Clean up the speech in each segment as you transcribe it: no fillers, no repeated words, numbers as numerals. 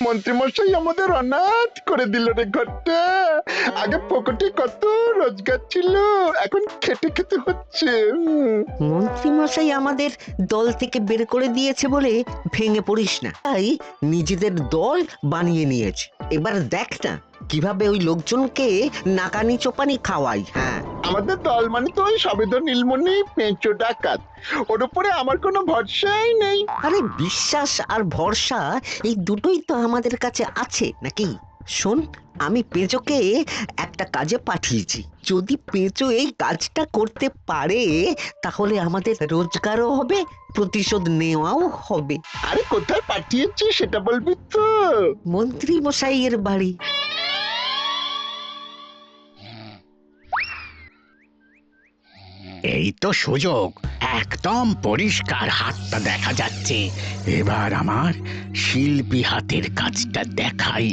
মন্ত্রীমশাই আমাদের অনাথ করে দিল রে ঘরটা। আগে পকেটে কত রোজগার ছিল, এখন খেটে খেতে হচ্ছে। মন্ত্রী মশাই আমাদের দল থেকে বের করে দিয়েছে বলে ভেঙে পড়িস না, তাই নিজেদের দল বানিয়ে নিয়েছে। এবার দেখ না কিভাবে ওই লোকজনকে নাকানি চোপানি খাওয়াই। হ্যাঁ, আমাদের দল মানে তো ওই সবেদন নীলমণি পেঁচো ডাকাত, ওর উপরে আমার কোনো ভরসাই নেই। আরে বিশ্বাস আর ভরসা এই দুটোই তো আমাদের কাছে আছে নাকি? শোন, আমি পেঁচোকে একটা কাজে পাঠিয়েছি। যদি পেঁচো এই কাজটা করতে পারে তাহলে আমাদের রোজগারও হবে, প্রতিশোধ নেওয়াও হবে। আরে কোথায় পাঠিয়েছি সেটা বলবি তো? মন্ত্রী মশাইয়ের বাড়ি। এই তো সুযোগ, একদম পরিষ্কার হাতটা দেখা যাচ্ছে। এবার আমার শিল্পী হাতের কাজটা দেখাই।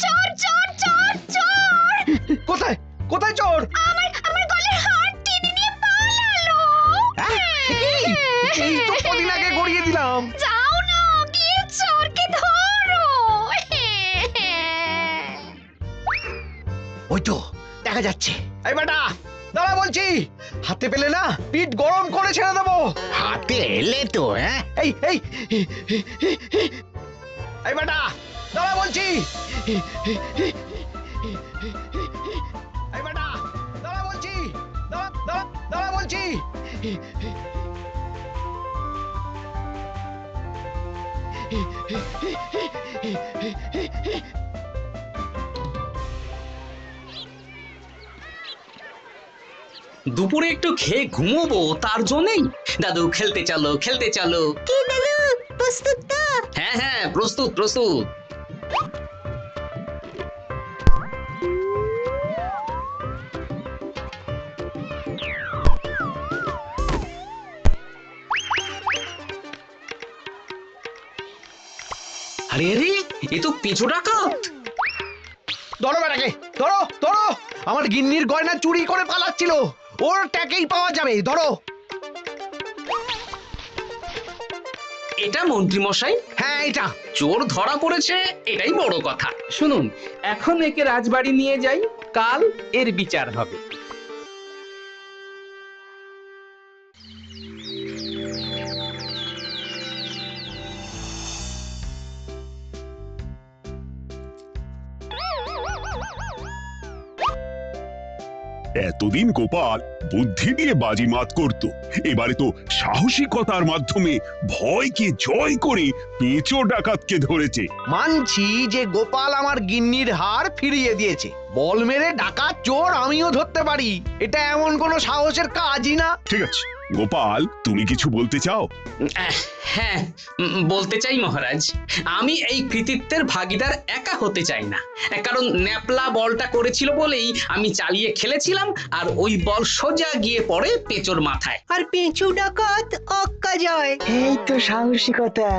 চোর চোর চোর চোর! কোথায় কোথায় চোর? আমার গলার হার টেনে নিয়ে পালালো। এই তো কদিন আগে গড়িয়ে দিলাম। যাও না, গিয়ে চোরকে ধরো। ওই তো দেখা যাচ্ছে। এই বেটা দাঁড়া বলছি, হাতে পেলে না পিঠ গরম করে ছেড়ে দেবো। হাতে এলে তো এই এই এই বেটা দাঁড়া বলছি। এই বেটা দাঁড়া বলছি, দাঁড়া দাঁড়া দাঁড়া বলছি। দুপুরে একটু খেয়ে ঘুমোবো, তার জন্যই। দাদু খেলতে চলো, খেলতে চলো। কি দাদু, প্রস্তুত তো? হ্যাঁ হ্যাঁ, প্রস্তুত প্রস্তুত। আরে আরে, এ তো পিছু ডাকাত। ধরো বেটাকে, ধরো ধরো, আমার গিন্নির গয়না চুরি করে পালাচ্ছিল, ওর ট্যাকেই পাওয়া যাবে। ধরো। এটা মন্ত্রী মশাই, হ্যাঁ এটা। চোর ধরা পড়েছে, এটাই বড় কথা। শুনুন, এখন একে রাজবাড়ি নিয়ে যাই, কাল এর বিচার হবে। এতদিন গোপাল বুদ্ধি দিয়ে বাজিমাত করত, এবারে তো সাহসিকতার মাধ্যমে ভয়কে জয় করে পেঁচো ডাকাতকে ধরেছে। মানছি যে গোপাল আমার গিন্নির হার ফিরিয়ে দিয়েছে, বল মেরে ডাকাত চোর আমিও ধরতে পারি, এটা এমন কোনো সাহসের কাজই না। ঠিক আছে গোপাল, তুমি কিছু বলতে চাও? হ্যাঁ, বলতে চাই মহারাজ, আমি এই কৃতিত্বের ভাগিদার একা হতে চাই না। কারণ ন্যাপলা বলটা করেছিল বলেই আমি চালিয়ে খেলেছিলাম, আর ওই বল সোজা গিয়ে পড়ে পেঁচোর মাথায়। আর পেঁচু ডাকাত অক্কা যায়। এই তো সাহসিকতা,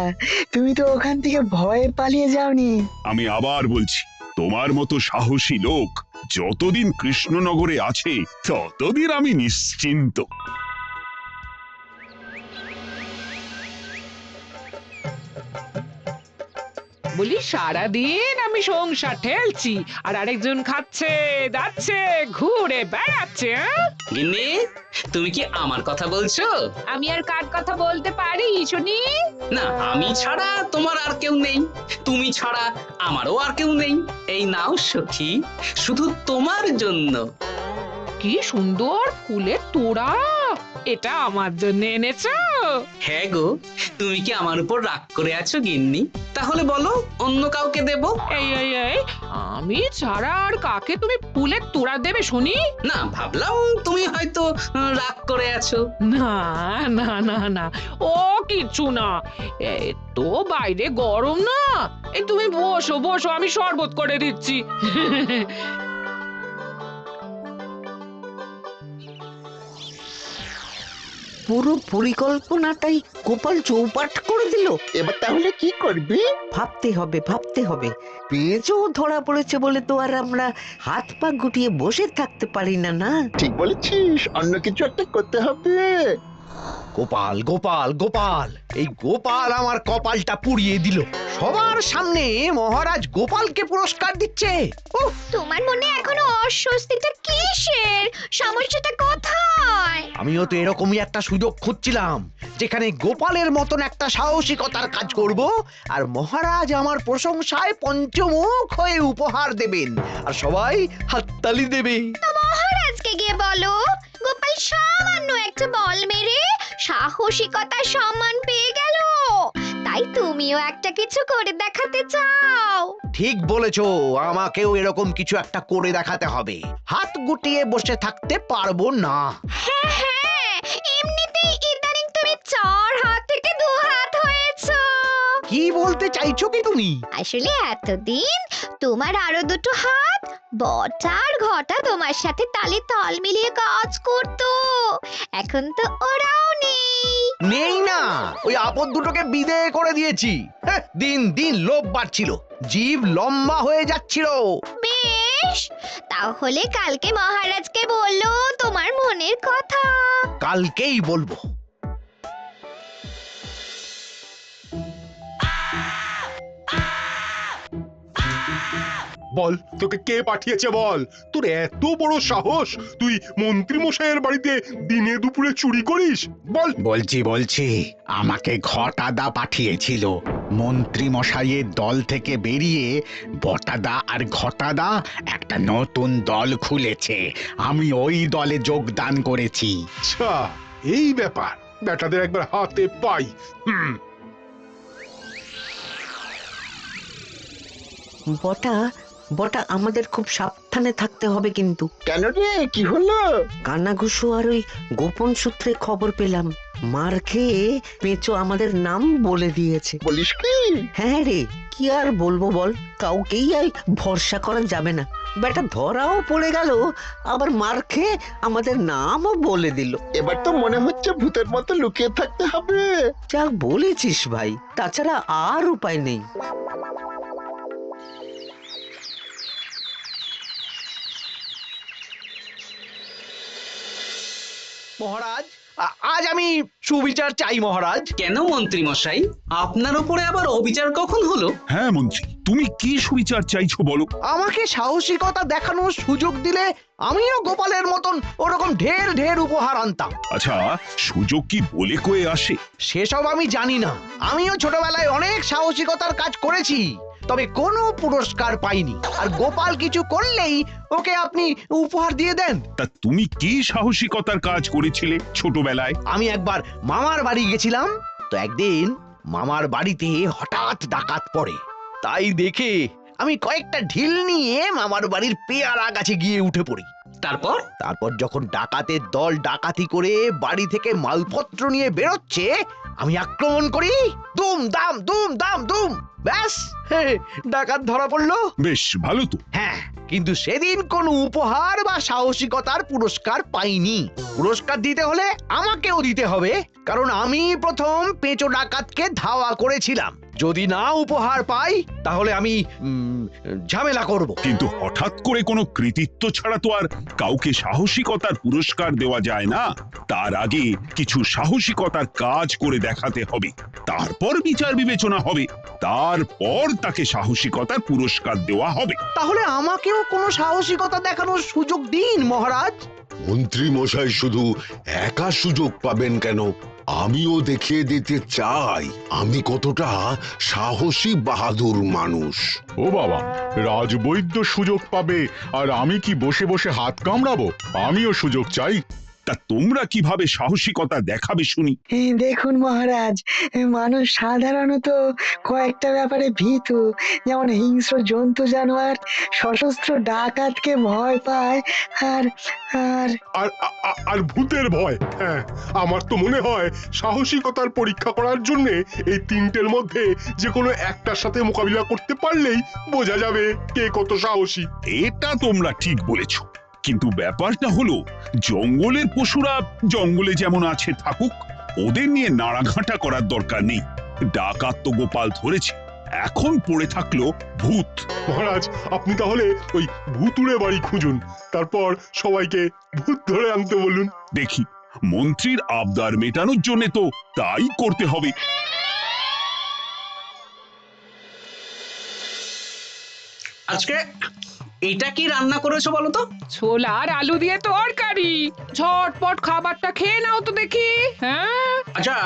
তুমি তো ওখান থেকে ভয়ে পালিয়ে যাওনি। আমি আবার বলছি, তোমার মতো সাহসী লোক যতদিন কৃষ্ণনগরে আছে ততদিন আমি নিশ্চিন্ত। বলি সারাদিন আমি সংসার ঠেলছি আর আরেকজন খাচ্ছে যাচ্ছে ঘুরে বেড়াচ্ছে। গিন্নি, তুমি কি আমার কথা বলছো? আমি আর কার কথা বলতে পারি শুনি? না, আমি ছাড়া তোমার আর কেউ নেই, তুমি ছাড়া আমারও আর কেউ নেই। এই নাও সখী, শুধু তোমার জন্য। কি সুন্দর ফুলের তোড়া, এটা আমার জন্য এনেছো? হ্যাঁ গো, তুমি কি আমার উপর রাগ করে আছো গিন্নি? তাহলে বলো, অন্য কাউকে দেব? এই এই এই, আমি ছাড়া আর কাকে তুমি ফুলের তোড়া দেবে শুনি? না, ভাবলাম তুমি হয়তো রাগ করে আছো। না না না না, ও কিছু না, এই তো বাইরে গরম না, এই তুমি বসো বসো, আমি শরবত করে দিচ্ছি। পুরো পরিকল্পনাটাই গোপাল চৌপাট করে দিল। এবার তাহলে কি করবি? ভাবতে হবে, ভাবতে হবে। পেঁচো ধরা পড়েছে বলে তো আর আমরা হাত পা গুটিয়ে বসে থাকতে পারি না। না, ঠিক বলেছিস, অন্য কিছু একটা করতে হবে। গোপাল গোপাল গোপাল, এই গোপাল আমার কপালটা পুড়িয়ে দিল। সবার সামনে মহারাজ গোপালকে পুরস্কার দিচ্ছে। উফ, তোমার মনে এখনো অস্বস্তিটা কিসের? সমস্যাটা কোথায়? আমিও তো এরকমই একটা সুযোগ খুঁজছিলাম, যেখানে গোপালের মতন একটা সাহসিকতার কাজ করব, আর মহারাজ আমার প্রশংসায় পঞ্চমুখ হয়ে উপহার দেবেন, আর সবাই হাততালি দেবে। মহারাজকে গিয়ে বলো গোপাল সামান্য একটা বল মেরে সাহসিকতার সম্মান পেয়ে গেল, তাই তুমিও একটা কিছু করে দেখাতে চাও। ঠিক বলেছো, আমাকেও এরকম কিছু একটা করে দেখাতে হবে। হাত গুটিয়ে বসে থাকতে পারবো না। হ্যাঁ হ্যাঁ, এমনিতেই ইদানিং তুমি 4 হাত থেকে 2 হাত হয়েছো। কি বলতে চাইছো কি তুমি? আসলে এতদিন তোমার আরো 2টো হাত বটা আর ঘটা তোমার সাথে তালে তাল মিলিয়ে কাজ করতো, এখন তো ওরাও নেই। নেই না, ওই আপদ দুটোকে বিদেয় করে দিয়েছি। হ্যাঁ, দিন দিন লোভ বাড়ছিল, জীব লম্বা হয়ে যাচ্ছিল। বেশ, তাহলে কালকে মহারাজকে বললো তোমার মনের কথা। কালকেই বলবো। বল, তোকে কে পাঠিয়েছে বল? তোর এত বড় সাহস, তুই মন্ত্রী মশাইয়ের বাড়িতে দিনে দুপুরে চুরি করিস? বল। বলছি আমাকে ঘটাদা পাঠিয়েছিল। মন্ত্রী মশাইয়ের দল থেকে বেরিয়ে বটাদা আর ঘটাদা একটা নতুন দল খুলেছে, আমি ওই দলে যোগদান করেছি। আচ্ছা, এই ব্যাপার। বেটাদের একবার হাতে পাই। বটা বটা আমাদের খুব সাবধানে থাকতে হবে কিন্তু। কেন রে, কি হলো? কানাঘুষো আর ওই গোপন সূত্রে খবর পেলাম, মার খেয়ে পেঁচো আমাদের নাম বলে দিয়েছে। বলিস কি? হ্যাঁ রে, কি আর বলবো বল, কাউকেই আর ভরসা করা যাবে না। বেটা ধরাও পড়ে গেল, আবার মার খেয়ে আমাদের নামও বলে দিল। এবার তো মনে হচ্ছে ভূতের মতো লুকিয়ে থাকতে হবে। যা বলেছিস ভাই, তাছাড়া আর উপায় নেই। মহারাজ, আজ আমি সুবিচার চাই মহারাজ। কেন মন্ত্রী মশাই, আপনার উপরে আবার অবিচার কখন হলো? হ্যাঁ মন্ত্রী, তুমি কি সুবিচার চাইছো বলো? আমাকে সাহসিকতা দেখানোর সুযোগ দিলে আমিও গোপালের মতন ওরকম ঢের ঢের উপহার আনতাম। আচ্ছা, সুযোগ কি বলে কয়ে আসে? সেসব আমি জানি না। আমিও ছোটবেলায় অনেক সাহসিকতার কাজ করেছি, তবে কোনো পুরস্কার পাইনি। আর গোপাল কিছু করলেই ওকে আপনি উপহার দিয়ে দেন। তা তুমি কি সাহসিকতার কাজ করেছিলে ছোটবেলায়? আমি একবার মামার বাড়ি গেছিলাম, তো একদিন মামার বাড়িতে হঠাৎ ডাকাত পড়ে। তাই দেখে আমি কয়েকটা ঢিল নিয়ে মামার বাড়ির পেয়ারা গাছে গিয়ে উঠে পড়ি। তারপর যখন ডাকাতের দল ডাকাতি করে বাড়ি থেকে মালপত্র নিয়ে বেরোচ্ছে, আমি আক্রমণ করি। দুম দাম দুম দাম দুম, ব্যাস, ডাকাত ধরা পড়লো। বেশ ভালো তো। হ্যাঁ, কিন্তু সেদিন কোনো উপহার বা সাহসিকতার পুরস্কার পাইনি। পুরস্কার দিতে হলে আমাকেও দিতে হবে, কারণ আমি প্রথম পেঁচো ডাকাতকে ধাওয়া করেছিলাম। যদি না উপহার পাই তাহলে আমি ঝামেলা করব। কিন্তু হঠাৎ করে কোনো কৃতিত্ব ছাড়া তো আর কাউকে সাহসিকতার পুরস্কার দেওয়া যায় না। তার আগে কিছু সাহসিকতার কাজ করে দেখাতে হবে, তারপর বিচার বিবেচনা হবে, তারপর তাকে সাহসিকতার পুরস্কার দেওয়া হবে। তাহলে আমাকেও কোনো সাহসিকতা দেখানোর সুযোগ দিন মহারাজ। মন্ত্রী মশাই শুধু একা সুযোগ পাবেন কেন, আমিও দেখিয়ে দিতে চাই আমি কতটা সাহসী বাহাদুর মানুষ। ও বাবা, রাজবৈদ্য সুযোগ পাবে আর আমি কি বসে বসে হাত কামড়াবো? আমিও সুযোগ চাই। তা তোমরা কিভাবে সাহসিকতা দেখাবে শুনি? দেখুন মহারাজ, মানুষ সাধারণত কয়েকটা ব্যাপারে ভীতু, যেমন হিংস্র জন্তু জানোয়ার, সশস্ত্র ডাকাতকে ভয় পায়, আর আর আর ভূতের ভয়। হ্যাঁ, আমার তো মনে হয় সাহসিকতার পরীক্ষা করার জন্য এই তিনটের মধ্যে যে কোনো একটার সাথে মোকাবিলা করতে পারলেই বোঝা যাবে কে কত সাহসী। এটা তোমরা ঠিক বলেছো, কিন্তু ব্যাপারটা হলো জঙ্গলের পশুরা জঙ্গলে যেমন আছে থাকুক, ওদের নিয়ে নাড়াঘাটা করার দরকার নেই। ডাকাত তো গোপাল ধরেছে, এখন পড়ে থাকলো ভূত। মহারাজ, আপনি তাহলে ওই ভূতুড়ে বাড়ি খুঁজুন, তারপর সবাইকে ভূত ধরে আনতে বলুন। দেখি মন্ত্রীর আবদার মেটানোর জন্য তো তাই করতে হবে। আজকে এটা কি রান্না করেছো বলো তো? ছোলা আর আলু দিয়ে তরকারি। ঝটপট খাবারটা খেয়ে নাও তো দেখি। হ্যাঁ, আচ্ছা,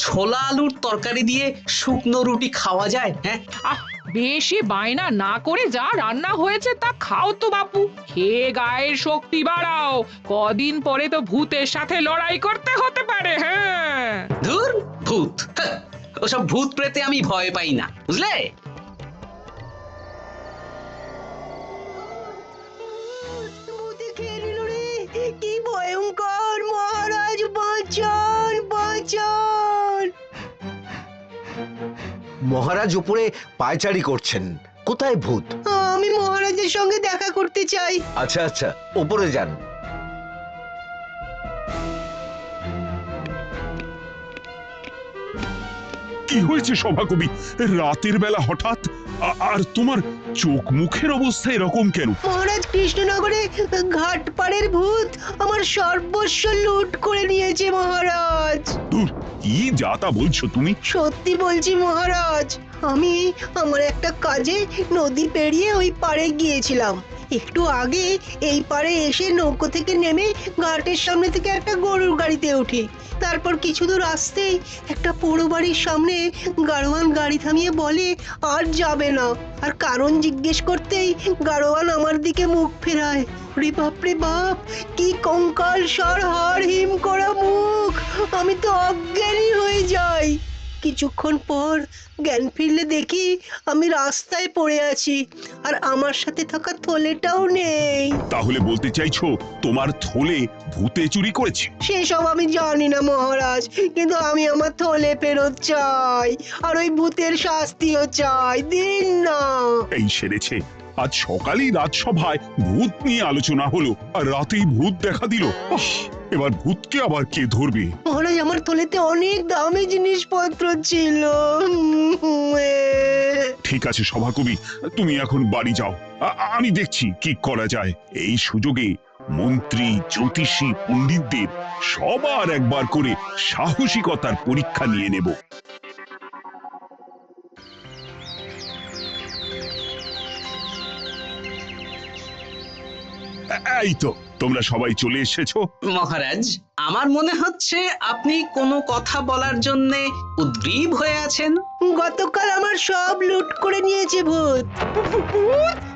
ছোলা আলুর তরকারি দিয়ে শুকনো রুটি খাওয়া যায়? হ্যাঁ, আহ বেশি বায়না না করে যা রান্না হয়েছে তা খাও তো বাপু। খেয়ে গায়ের শক্তি বাড়াও, কদিন পরে তো ভূতের সাথে লড়াই করতে হতে পারে। হ্যাঁ, ধুর ভূত, হ্যাঁ, ওসব ভূত প্রেতে আমি ভয় পাই না, বুঝলে? কি ভয়ঙ্কর! মহারাজ বাঁচান, বাঁচান! মহারাজ উপরে পায়চারি করছেন, কোথায় ভূত? আমি মহারাজের সঙ্গে দেখা করতে চাই। আচ্ছা আচ্ছা, উপরে যান। কি হয়েছে সভাকবি? রাতের বেলা হঠাৎ আর তোমার চোখ মুখের অবস্থা এরকম কেন? মহারাজ, কৃষ্ণনগরে ঘাটপাড়ের ভূত আমার সর্বস্ব লুট করে নিয়েছে মহারাজ। দূর, কি যা তা বলছো তুমি? সত্যি বলছি মহারাজ, আমি আমার একটা কাজে নদী পেরিয়ে ওই পাড়ে গিয়েছিলাম। একটু আগে এই পাড়ে এসে নৌকো থেকে নেমে ঘাটের সামনে থেকে একটা গরুর গাড়িতে উঠি। তারপর কিছু দূর আসতেই একটা পোড়ো বাড়ির সামনে গাড়োয়ান গাড়ি থামিয়ে বলে আর যাবে না। আর কারণ জিজ্ঞেস করতেই গাড়োয়ান আমার দিকে মুখ ফেরায়। রে বাপ রে বাপ, কি কঙ্কাল সার হাড় হিম করা মুখ! আমি তো অজ্ঞানী হয়ে যাই। কিছুক্ষণ পর জ্ঞান ফিরলে দেখি আমি রাস্তায় পড়ে আছি, আর আমার সাথে থাকা থলেটাও নেই। তাহলে বলতে চাইছো তোমার থলে ভূতে চুরি করেছে? সেসব আমি জানি না মহারাজ, কিন্তু আমি আমার থলে ফেরত চাই, আর ওই ভূতের শাস্তিও চাই। দিন না। এই সেরেছে, আজ সকালেই রাজসভায় ভূত নিয়ে আলোচনা হলো আর রাতেই ভূত দেখা দিল। এবার ভূতকে আবার কে ধরবে? মহারাজ, আমার থলেতে অনেক দামি জিনিসপত্র ছিল। ঠিক আছে সভাকবি, তুমি এখন বাড়ি যাও, আমি দেখছি কি করা যায়। এই সুযোগে মন্ত্রী, জ্যোতিষী, পণ্ডিতদের সবার একবার করে সাহসিকতার পরীক্ষা নিয়ে নেব। এই তো তোমরা সবাই চলে এসেছো। মহারাজ, আমার মনে হচ্ছে আপনি কোনো কথা বলার জন্য উদ্গ্রীব হয়ে আছেন। গতকাল আমার সব লুট করে নিয়েছে ভূত।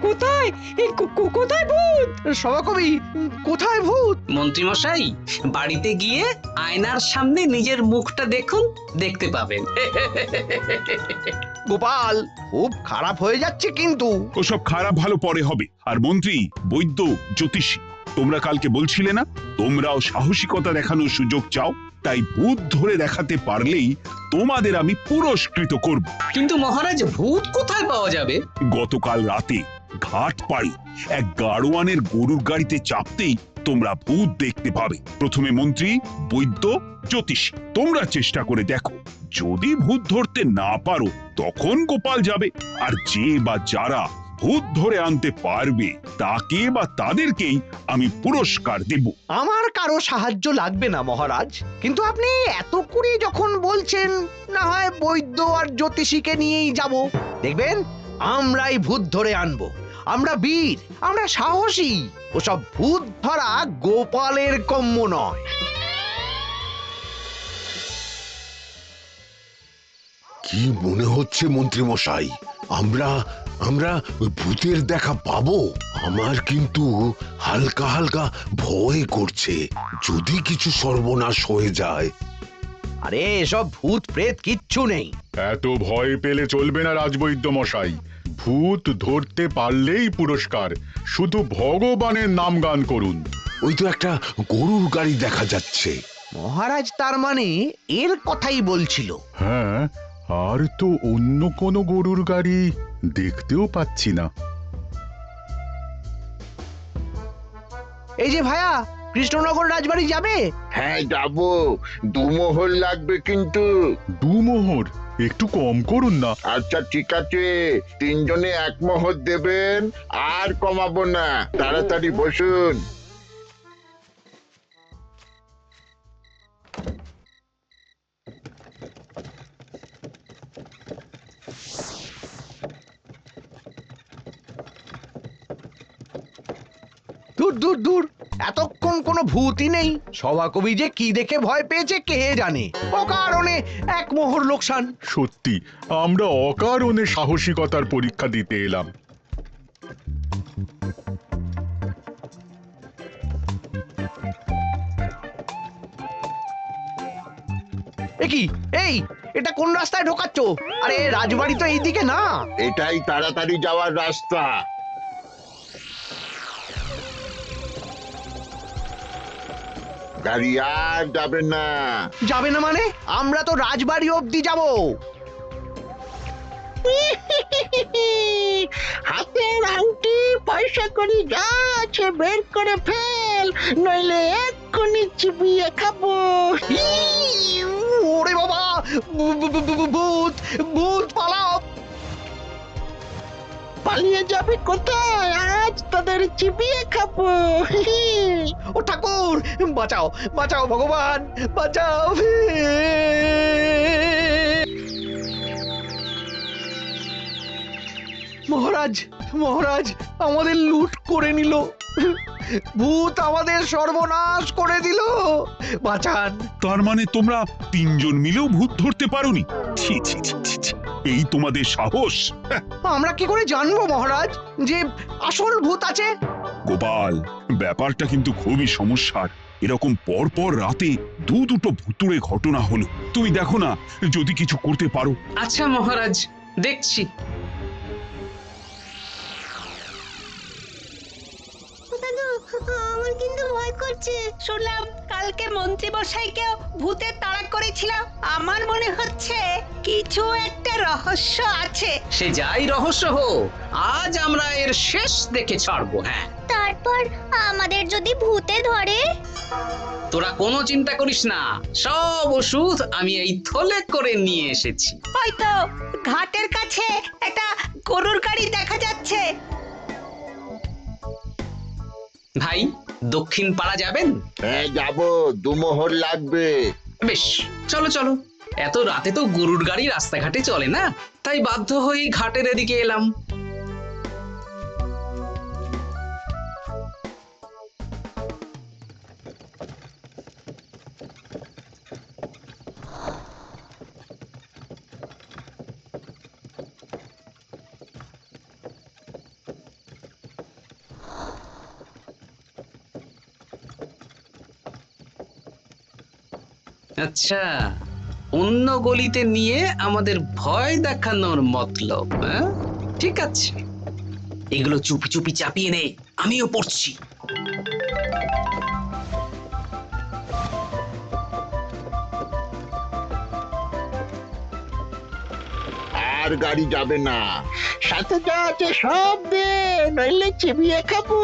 কোথায়? কোথায় ভূত? সভাকবি, কোথায় ভূত? মন্ত্রী মশাই, বাড়িতে গিয়ে আয়নার সামনে নিজের মুখটা দেখুন, দেখতে পাবেন। গোপাল, খুব খারাপ হয়ে যাচ্ছে কিন্তু। ওসব খারাপ ভালো পরে হবে। আর মন্ত্রী, বৈদ্য, জ্যোতিষী, তোমরা কালকে বলছিলে না তোমরাও সাহসিকতা দেখানোর সুযোগ চাও? তাই ভূত ধরে দেখাতে পারলেই তোমাদের আমি পুরস্কৃত করব। কিন্তু মহারাজ, ভূত কোথায় পাওয়া যাবে? গতকাল রাতে ঘাট পাড়ি এক গাড়োয়ানের গরুর গাড়িতে চাপতেই তোমরা ভূত দেখতে পাবে। প্রথমে মন্ত্রী, বৈদ্য, জ্যোতিষী, তোমরা চেষ্টা করে দেখো। যদি ভূত ধরতে না পারো তখন গোপাল যাবে, আর যে বা যারা ভূত ধরে আনতে পারবে তাকে বা তাদেরকেই আমি পুরস্কার দেব। আমার কারো সাহায্য লাগবে না মহারাজ, কিন্তু আপনি এত করে যখন বলছেন, না হয় বৈদ্য আর জ্যোতিষীকে নিয়েই যাব। দেখবেন আমরাই ভূত ধরে আনবো। আমরা বীর, আমরা সাহসী। ওসব ভূত ধরা গোপালের কম্য নয়। কি মনে হচ্ছে মন্ত্রী মশাই, আমরা আমরা ওই ভূতের দেখা পাবো? আমার কিন্তু হালকা হালকা ভয় করছে, যদি কিছু সর্বনাশ হয়ে যায়। আরে এসব ভূত প্রেত কিচ্ছু নেই। এত ভয় পেলে চলবে না রাজবৈদ্য মশাই। ভূত ধরতে পারলেই পুরস্কার, শুধু ভগবানের নাম গান করুন। ওই তো একটা গরুর গাড়ি দেখা যাচ্ছে। মহারাজ তার মানে এর কথাই বলছিল। হ্যাঁ, আর তো অন্য কোনো গরুর গাড়ি দেখতেও পাচ্ছি না। এই যে ভায়া, কৃষ্ণনগর রাজবাড়ি যাবে? হ্যাঁ যাবো, 2 মোহর লাগবে কিন্তু। 2 মোহর একটু কম করুন না। আচ্ছা ঠিক আছে, 3 জনে 1 মোহর দেবেন, আর কমাবো না। তাড়াতাড়ি বসুন। দূর দূর দূর, এতক্ষণ কোনো ভূতই নেই। সভাকবি যে কি দেখে ভয় পেয়েছে কে জানে। অকারণে এক মোহর লোকসান। সত্যি আমরা অকারণে সাহসিকতার পরীক্ষা দিতে এলাম। কি এই, এটা কোন রাস্তায় ঢোকাচ্ছ? আরে রাজবাড়ি তো এইদিকে না। এটাই তাড়াতাড়ি যাওয়ার রাস্তা। গাড়ি আর যাবে না। যাবে না মানে? আমরা তো রাজবাড়ি অবধি যাব। হাতের আংটি পয়সা করি যা আছে বের করে ফেল, নইলে এক্ষুনি চিবিয়ে খাবো। ওরে বাবা, ভূত ভূত পালাও। পালিয়ে যাবে কোথায়? আজ তোদের চিবিয়ে খাবো। ও ঠাকুর, বাঁচাও বাঁচাও ভগবান, বাঁচাও। মহারাজ মহারাজ, আমাদের লুট করে নিল। ভূত আমাদের সর্বনাশ করে দিল, বাঁচান। তার মানে তোমরা তিনজন মিলেও ভূত ধরতে পারোনি? ছি ছি ছি ছি ছি, এই তোমাদের সাহস! আমরা কি করে জানবো মহারাজ যে আসল ভূত আছে? গোপাল, ব্যাপারটা কিন্তু খুবই সমস্যার। এরকম পর পর রাতে দুটো ভুতুড়ে ঘটনা হলো। তুমি দেখো না যদি কিছু করতে পারো। আচ্ছা মহারাজ, দেখছি। আমার কিন্তু ভয় করছে। শুনলাম কালকে মন্ত্রী মশাইকেও ভূতের তাড়া করেছিলাম। আমার মনে হচ্ছে কিছু একটা রহস্য আছে। সে যাই রহস্য হোক, আজ আমরা এর শেষ দেখে ছাড়বো। হ্যাঁ, তারপর আমাদের যদি ভূতে ধরে? তোরা কোনো চিন্তা করিস না, সব ওষুধ আমি এই থলে করে নিয়ে এসেছি। হয়তো ঘাটের কাছে একটা গরুর গাড়ি দেখা যাচ্ছে। ভাই, দক্ষিণ পাড়া যাবেন? হ্যাঁ যাবো, 2 মোহর লাগবে। বেশ, চলো চলো। এত রাতে তো গরুর গাড়ি রাস্তাঘাটে চলে না, তাই বাধ্য হয়ে ঘাটের এদিকে এলাম। আচ্ছা, অন্য গলিতে নিয়ে আমাদের ভয় দেখানোর মতলব? হ্যাঁ, ঠিক আছে, এগুলো চুপি চুপি চাপিয়ে নে, আমিও পড়ছি। আর গাড়ি যাবে না। সাথে যা আছে সব দে, নইলে চিবিয়ে খাবো।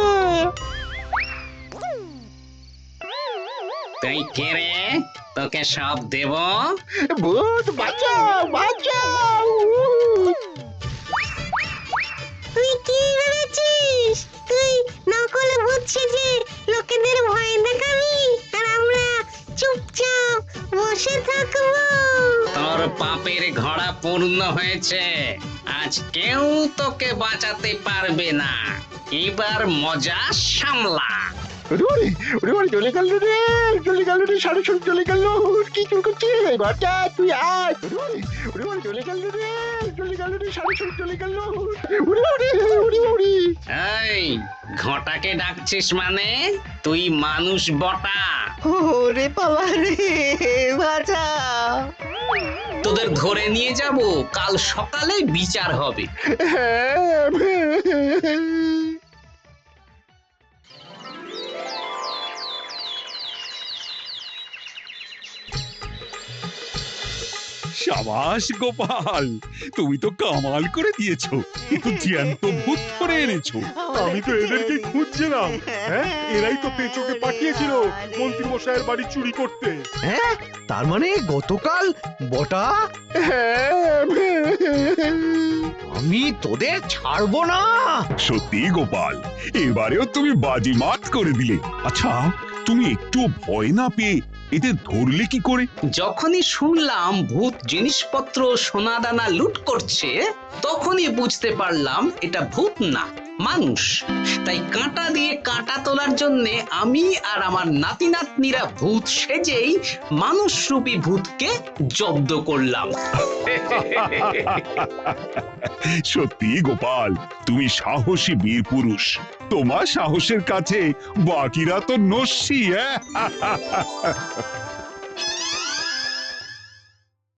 তুই কে রে? তোকে সব দেব? ভূত বাঁচাও বাঁচাও! তুই কি ভেবেছিস? তুই নকল ভূত সেজে লোকেদের ভয় দেখাবি আর আমরা চুপচাপ বসে থাকবো? তোর পাপের ঘোড়া পূর্ণ হয়েছে, আজ কেউ তোকে বাঁচাতে পারবে না। এবার মজা সামলা। চলে গেল রে, চলে গেল রে, সাড়ে সব চলে গেল। কি চুল করছিস বাচ্চা? তুই আয়। চলে গেল রে, চলে গেল রে, সাড়ে সব চলে গেল। এই ঘটাকে ডাকছিস মানে? তুই মানুষ বটা। ওরে বাবা রে, বাঁচাও। তোদের ধরে নিয়ে যাব, কাল সকালে বিচার হবে। সাবাস গোপাল, তুমি তো কামাল করে দিয়েছো। কিন্তু জ্যান্ত ভূত ধরে এনেছো। আমি তো এদেরকে খুঁজছিলাম। হ্যাঁ, এরাই তো পেঁচোকে পাঠিয়েছিল মন্ত্রী মশাইয়ের বাড়ি চুরি করতে। হ্যাঁ, তার মানে গতকাল বটা। আমি তোদের ছাড়বো না। সত্যি গোপাল, এবারেও তুমি বাজিমাত করে দিলে। আচ্ছা, তুমি একটু ভয় না পেয়ে এদের ধরলে কি করে? যখনই শুনলাম ভূত জিনিসপত্র সোনাদানা লুট করছে, তখনই বুঝতে পারলাম এটা ভূত না, মানুষ। তাই কাঁটা দিয়ে কাঁটা তোলার জন্যে আমি আর আমার নাতি নাতনিরা ভূত সেজেই মানুষরূপী ভূতকে জব্দ করলাম। সত্যি গোপাল, তুমি সাহসী বীর পুরুষ। তোমার সাহসের কাছে বাকিরা তো নস্যি।